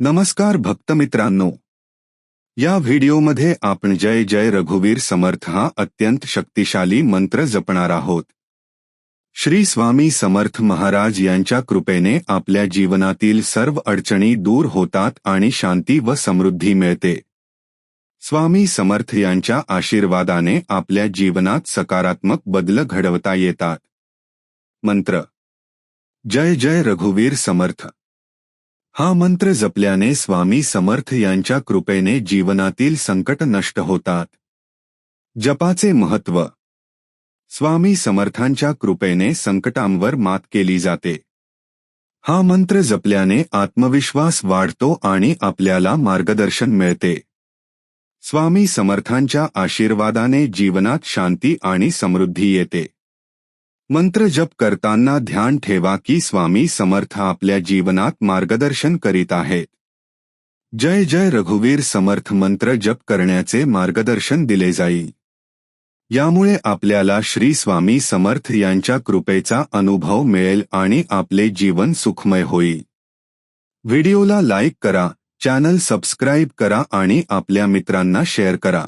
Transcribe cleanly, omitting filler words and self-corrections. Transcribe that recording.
नमस्कार भक्तमित्रांनो, या व्हिडिओमध्ये आपण जय जय रघुवीर समर्थ हा अत्यंत शक्तिशाली मंत्र जपणार आहोत। श्री स्वामी समर्थ महाराज यांच्या कृपेने आपल्या जीवनातील सर्व अडचणी दूर होतात आणि शांती व समृद्धी मिळते। स्वामी समर्थ यांच्या आशीर्वादाने आपल्या जीवनात सकारात्मक बदल घडवता येतात। मंत्र जय जय रघुवीर समर्थ। हा मंत्र जपल्याने स्वामी समर्थ यांच्या कृपेने जीवनातील संकट नष्ट होतात। जपाचे महत्त्व। स्वामी समर्थांच्या कृपेने संकटांवर मात केली जाते। हा मंत्र जपल्याने आत्मविश्वास वाढतो आणि आपल्याला मार्गदर्शन मिळते। स्वामी समर्थांच्या आशीर्वादाने जीवनात शांती आणि समृद्धी येते। मंत्र जप करताना ध्यान ठेवा की स्वामी समर्थ आपल्या जीवनात मार्गदर्शन करीत आहेत। जय जय रघुवीर समर्थ मंत्र जप करण्याचे मार्गदर्शन दिले जाईल। यामुळे आपल्याला श्री स्वामी समर्थ यांच्या कृपेचा अनुभव मिळेल आणि आपले जीवन सुखमय होईल। व्हिडिओला लाईक करा, चॅनल सबस्क्राइब करा आणि आपल्या मित्रांना शेअर करा।